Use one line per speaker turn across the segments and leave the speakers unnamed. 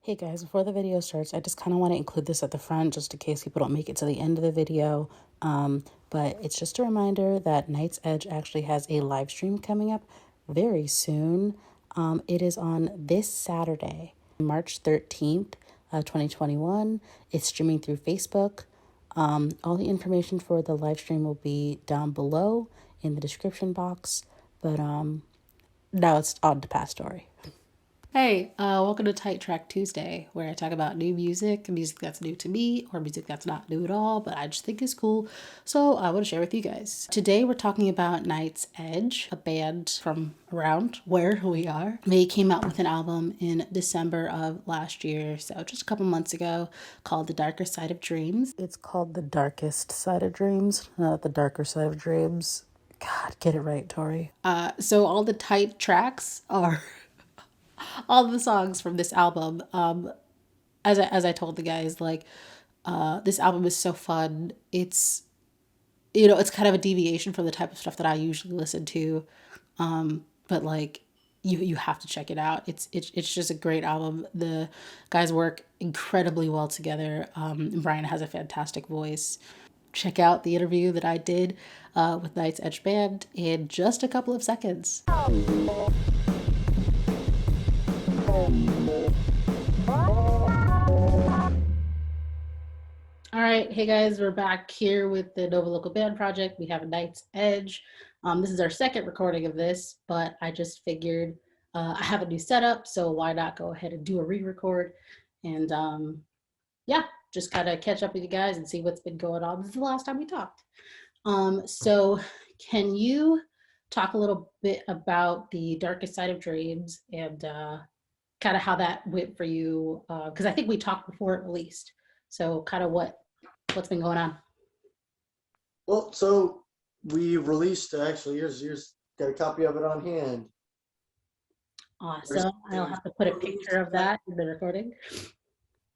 Hey guys, before the video starts, I just kind of want to include this at the front just in case people don't make it to the end of the video. But it's just a reminder that Night's Edge actually has a live stream coming up very soon. It is on this Saturday, March 13th, 2021. It's streaming through Facebook. All the information for the live stream will be down below in the description box. But now it's on to past story. Hey, welcome to Tight Track Tuesday, where I talk about new music that's new to me, or music that's not new at all, but I just think is cool. So I want to share with you guys. Today we're talking about Night's Edge, a band from around where we are. They came out with an album in December of last year, so just a couple months ago, called The Darker Side of Dreams. It's called The Darkest Side of Dreams, not The Darker Side of Dreams. God, get it right, Tori. So all the tight tracks are all the songs from this album. As I told the guys, like, this album is so fun. It's, it's kind of a deviation from the type of stuff that I usually listen to. But like, you have to check it out. It's just a great album. The guys work incredibly well together. Brian has a fantastic voice. Check out the interview that I did with Night's Edge Band in just a couple of seconds. All right, hey guys, we're back here with the Nova Local Band Project. We have a Night's Edge. This is our second recording of this, but I just figured I have a new setup, so why not go ahead and do a re-record and yeah, just kind of catch up with you guys and see what's been going on. This is the last time we talked. So can you talk a little bit about the Darkest Side of Dreams and kind of how that went for you? Because I think we talked before it released. So kind of what's been going on?
Well, so we released, actually, here's got a copy of it on hand.
Awesome. I'll have to put a picture of that in the recording.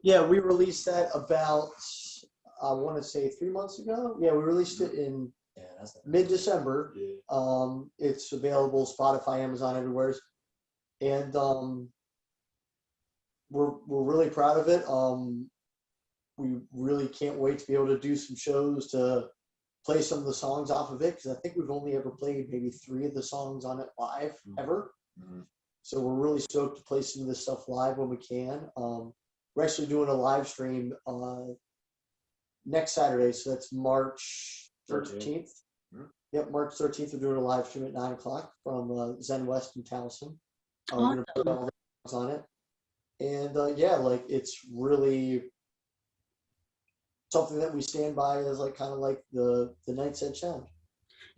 Yeah, we released that about, I want to say 3 months ago. Yeah, we released it in mid-December. It's available Spotify, Amazon, everywhere. And we're really proud of it. We really can't wait to be able to do some shows to play some of the songs off of it, because I think we've only ever played maybe 3 of the songs on it live ever. So we're really stoked to play some of this stuff live when we can. We're actually doing a live stream next Saturday, so that's March 13th. Yep, March 13th, we're doing a live stream at 9 o'clock from Zen West in Towson. We're going to put all the songs on it. And yeah, like, it's really something that we stand by as like kind of like the Night's Edge sound.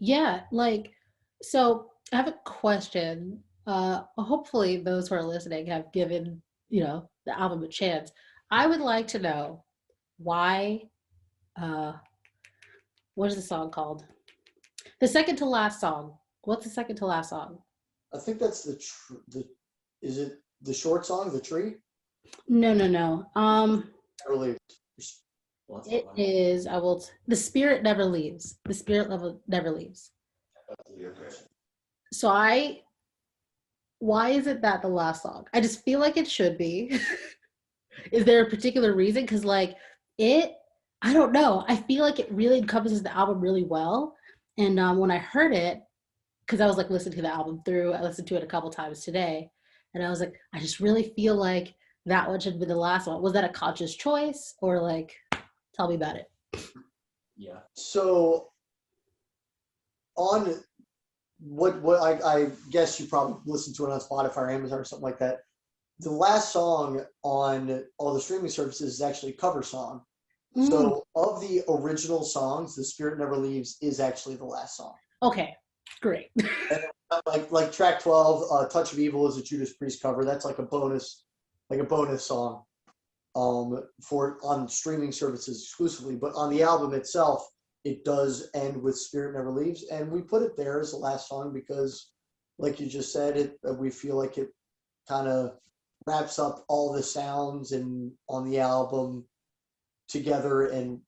Yeah, like, so I have a question. Hopefully those who are listening have given, the album a chance. I would like to know why, what is the song called? The second to last song. What's the second to last song?
I think that's is it the short song, The Tree?
No.
Really,
it is, The Spirit Never Leaves. The Spirit Never Leaves. So why is it that the last song? I just feel like it should be. Is there a particular reason? Because like I don't know. I feel like it really encompasses the album really well. And when I heard it, because I was like listening to the album through, I listened to it a couple times today, and I was like, I just really feel like that one should be the last one. Was that a conscious choice, or like, tell me about it?
Yeah. So on what I guess you probably listened to it on Spotify or Amazon or something like that. The last song on all the streaming services is actually a cover song. So of the original songs, The Spirit Never Leaves is actually the last song.
Okay, great.
And like track 12, Touch of Evil is a Judas Priest cover. That's like a bonus song for on streaming services exclusively. But on the album itself, it does end with Spirit Never Leaves. And we put it there as the last song because, like you just said, we feel like it kind of wraps up all the sounds and on the album together, and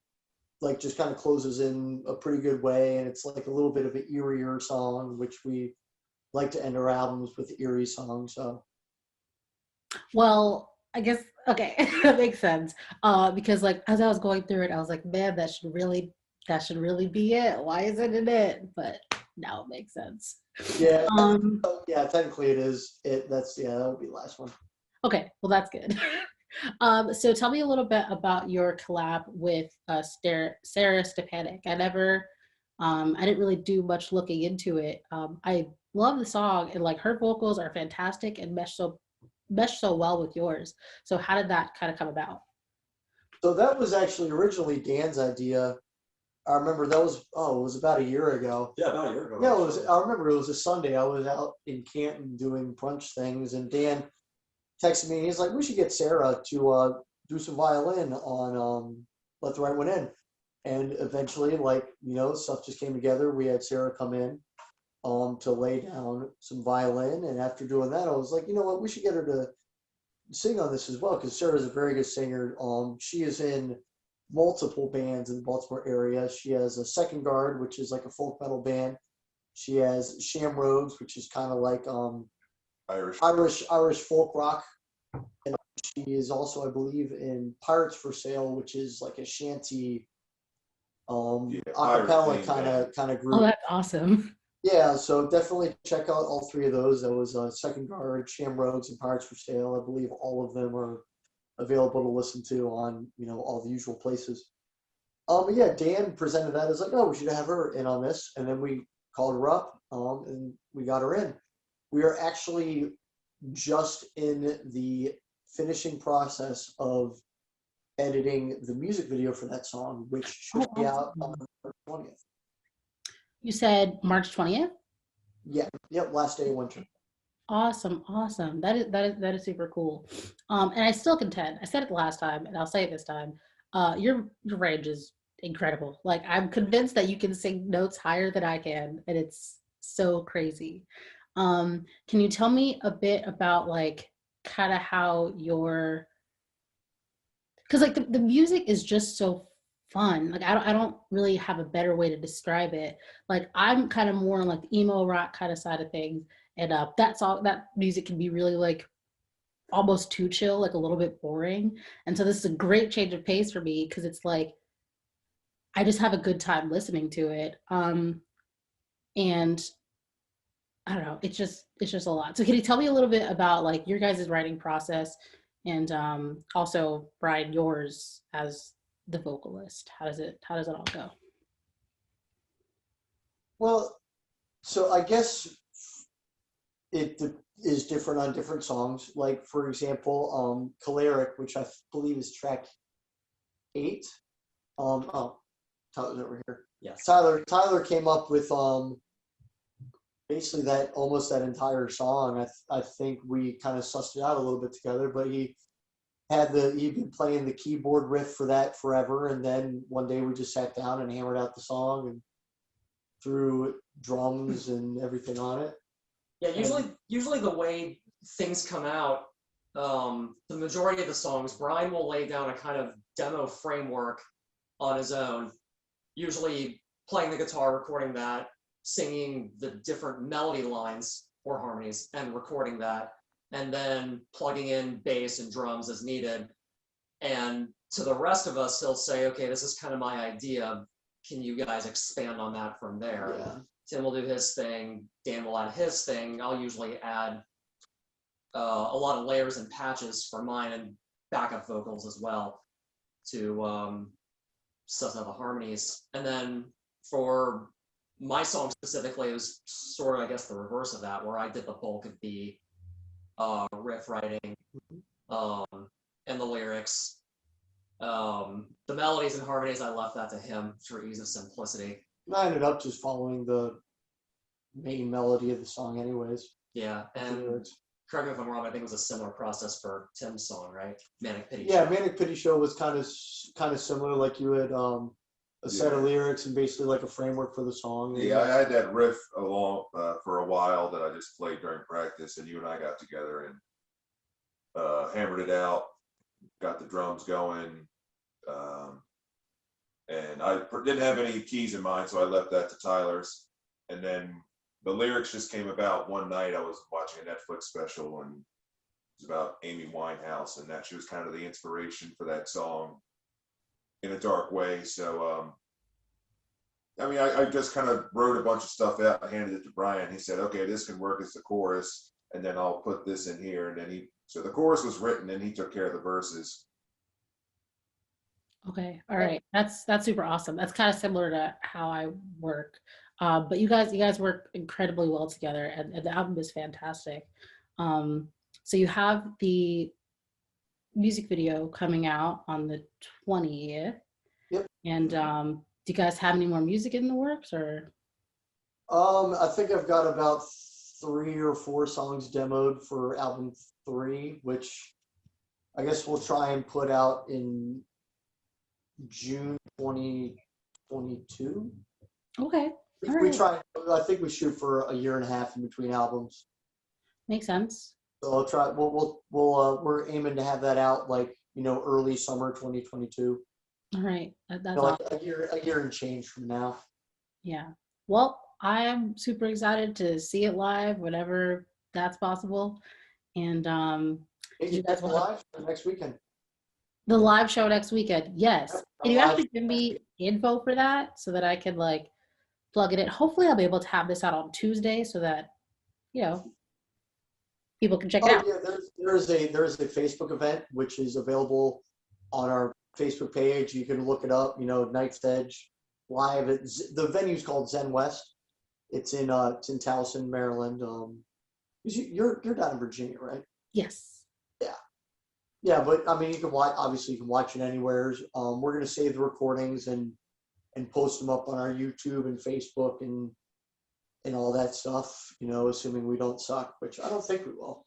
like just kind of closes in a pretty good way. And it's like a little bit of an eerier song, which we like to end our albums with eerie songs. So,
well, I guess okay, that makes sense. Because like as I was going through it, I was like, man, that should really be it. Why isn't it it? But now it makes sense.
Yeah,
Um,
yeah. Technically, it is. That would be the last one.
okay, well that's good. So tell me a little bit about your collab with Sarah Stepanek. I didn't really do much looking into it. I love the song and like her vocals are fantastic and mesh so well with yours. So how did that kind of come about?
So that was actually originally Dan's idea. I remember that was it was about a year ago.
Yeah, about a year ago.
Yeah, it was. I remember it was a Sunday. I was out in Canton doing brunch things, and Dan texted me. He's like, "We should get Sarah to do some violin on Let the Right One In." And eventually, like stuff just came together. We had Sarah come in to lay down some violin, and after doing that, I was like, you know what, we should get her to sing on this as well because Sarah's a very good singer. She is in multiple bands in the Baltimore area. She has a Second Guard, which is like a folk metal band. She has Shamroads, which is kind of like Irish folk rock. And she is also, I believe, in Pirates for Sale, which is like a shanty acapella kind of
Oh,
group.
that's awesome.
Yeah, so definitely check out all three of those. That was Second Guard, Shamroads, and Pirates for Sale. I believe all of them are available to listen to on all the usual places. But yeah, Dan presented that as like, oh, we should have her in on this, and then we called her up, and we got her in. We are actually just in the finishing process of editing the music video for that song, which should be out on the 20th.
You said March 20th?
Yeah, yep, last day of winter.
Awesome, awesome. That is super cool. And I still contend. I said it the last time, and I'll say it this time. Your range is incredible. Like I'm convinced that you can sing notes higher than I can, and it's so crazy. Can you tell me a bit about like kind of how your because like the music is just so fun. Like I don't really have a better way to describe it. Like I'm kind of more on like the emo rock kind of side of things, and that music can be really like almost too chill, like a little bit boring. And so this is a great change of pace for me because it's like I just have a good time listening to it. And I don't know, it's just a lot. So can you tell me a little bit about like your guys' writing process and also Brian, yours as the vocalist? How does it all go?
Well, so I guess it is different on different songs. Like for example, Choleric, which I believe is track 8. Tyler's over here.
Yes.
Tyler came up with basically that entire song. I think we kind of sussed it out a little bit together, but he'd been playing the keyboard riff for that forever, and then one day we just sat down and hammered out the song and threw drums and everything on it.
Yeah, usually the way things come out, the majority of the songs, Brian will lay down a kind of demo framework on his own, usually playing the guitar, recording that, singing the different melody lines or harmonies and recording that, and then plugging in bass and drums as needed. And to the rest of us, he'll say, okay, this is kind of my idea. Can you guys expand on that from there?
Yeah.
Tim will do his thing. Dan will add his thing. I'll usually add a lot of layers and patches for mine and backup vocals as well to suss out the harmonies. And then for my song specifically, it was sort of, I guess, the reverse of that, where I did the bulk of the riff writing and the lyrics. The melodies and harmonies, I left that to him for ease of simplicity.
I ended up just following the main melody of the song anyways.
Yeah, and correct me if I'm wrong, I think it was a similar process for Tim's song, right? Manic Pity
Yeah,
Show.
Manic Pity Show was kind of similar. Like you had a set of lyrics and basically like a framework for the song.
Yeah, I had that riff along for a while that I just played during practice, and you and I got together and hammered it out, got the drums going, and I didn't have any keys in mind, so I left that to Tyler's. And then the lyrics just came about one night. I was watching a Netflix special and It's about Amy Winehouse, and that she was kind of the inspiration for that song in a dark way. So, I mean, I just kind of wrote a bunch of stuff out. I handed it to Brian. He said, okay, this can work as the chorus, and then I'll put this in here. And then so the chorus was written, and he took care of the verses.
Okay, all right. That's super awesome. That's kind of similar to how I work. But you guys work incredibly well together, and the album is fantastic. So you have the music video coming out on the 20th.
Yep.
And do you guys have any more music in the works, or?
I think I've got about 3 or 4 songs demoed for album 3, which I guess we'll try and put out in June 2022.
Okay. All
We
right.
try. I think we shoot for a year and a half in between albums.
Makes sense.
So I'll try. We're aiming to have that out like early summer 2022.
All right. That's
Like
awesome.
a year and change from now.
Yeah. Well, I am super excited to see it live whenever that's possible. And
Hey,
you guys want
live next weekend.
the live show next weekend? Yes.
Yep,
Can you
live
actually give me info for that so that I can like plug it in? Hopefully, I'll be able to have this out on Tuesday so that people can check it out.
Yeah, there's a Facebook event which is available on our Facebook page. You can look it up. Knight's Edge live. The venue's called Zen West. It's in Towson, Maryland. You're down in Virginia, right?
Yes.
Yeah, but I mean, you can watch. Obviously, you can watch it anywhere. We're gonna save the recordings and post them up on our YouTube and Facebook and all that stuff. Assuming we don't suck, which I don't think we will.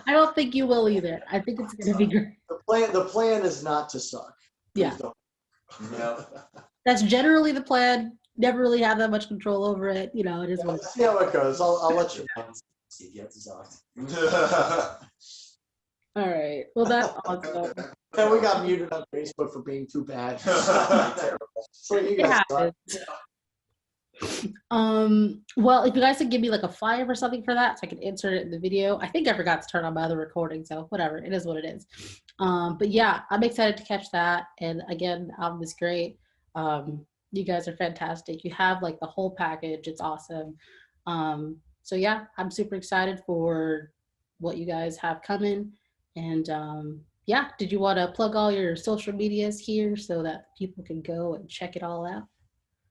I don't think you will either. I think it's going to be great.
The plan is not to suck. Please
Yeah.
don't.
Yeah.
That's generally the plan. Never really have that much control over it. It is what
Let's see how it goes. I'll let you know.
See if you have to suck.
All right. Well, that's awesome.
And we got muted on Facebook for being too bad. So you
It
guys suck.
happens. Well, if you guys could give me like a flyer or something for that so I can insert it in the video. I think I forgot to turn on my other recording, so whatever, it is what it is. But yeah, I'm excited to catch that. And again, the album is great. You guys are fantastic. You have like the whole package. It's awesome. So yeah, I'm super excited for what you guys have coming. And yeah, did you want to plug all your social medias here so that people can go and check it all out?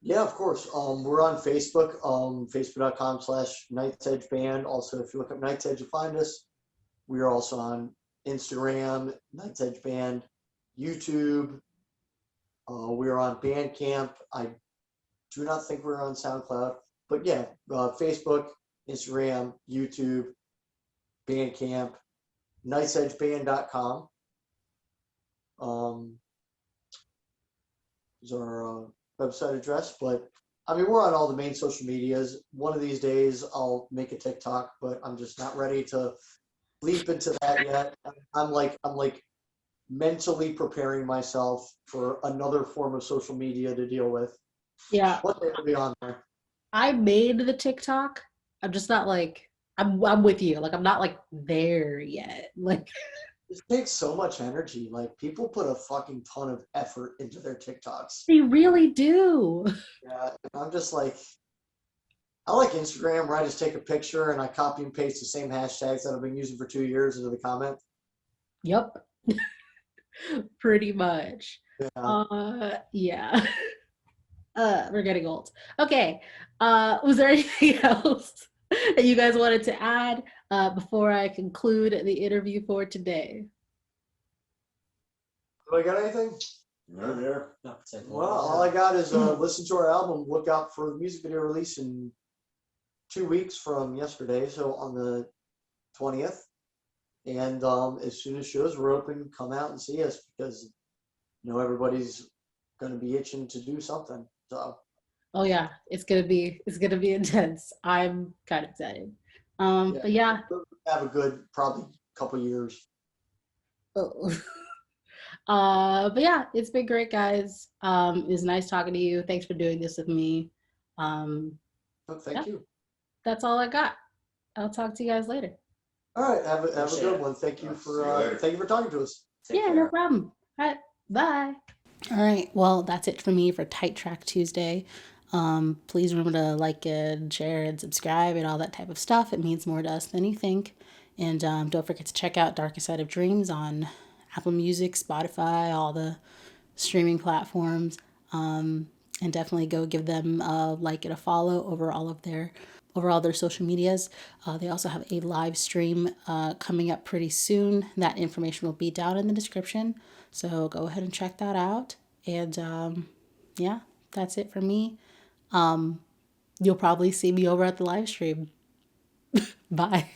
Yeah, of course. We're on Facebook, facebook.com/Knight's Edge Band. Also, if you look up Knight's Edge, you'll find us. We are also on Instagram, Knight's Edge Band, YouTube. We are on Bandcamp. I do not think we're on SoundCloud, but yeah, Facebook, Instagram, YouTube, Bandcamp, knightsedgeband.com. Is our website address, but I mean, we're on all the main social medias. One of these days I'll make a TikTok, but I'm just not ready to leap into that yet. I'm like mentally preparing myself for another form of social media to deal with.
Yeah.
One day will be on there.
I made the TikTok. I'm just not like, I'm with you. Like, I'm not like there yet. Like,
It takes so much energy. Like, people put a fucking ton of effort into their TikToks.
they really do.
Yeah, and I'm just like, I like Instagram where I just take a picture and I copy and paste the same hashtags that I've been using for 2 years into the comment.
Yep. Pretty much.
Yeah.
Yeah. We're getting old. Okay. Was there anything else that you guys wanted to add before I conclude the interview for today?
Do I got anything?
You're there.
Not particularly.
Well, all I got is listen to our album. Look out for the music video release in 2 weeks from yesterday, so on the 20th. And as soon as shows are open, come out and see us because everybody's going to be itching to do something. So.
Oh yeah, it's gonna be intense. I'm kind of excited. But yeah.
We'll have a good probably couple years.
Oh. But yeah, it's been great, guys. It was nice talking to you. Thanks for doing this with me.
Thank you.
That's all I got. I'll talk to you guys later.
All right, have a
Appreciate
good
it.
one. Thank you
See you later.
for talking to us.
Take
Yeah, no
care.
problem. All right, bye.
All right, well, that's it for me for Tight Track Tuesday. Please remember to like and share and subscribe and all that type of stuff. It means more to us than you think. And don't forget to check out Darkest Side of Dreams on Apple Music, Spotify, all the streaming platforms. And definitely go give them a like and a follow over all their social medias. They also have a live stream coming up pretty soon. That information will be down in the description. So go ahead and check that out. And yeah, that's it for me. You'll probably see me over at the live stream. Bye.